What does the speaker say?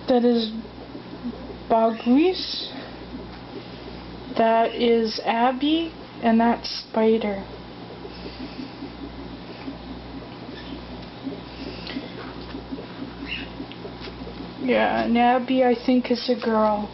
That is Bogwis. That is Abby, and that's Spider. Yeah, and Abby I think is a girl.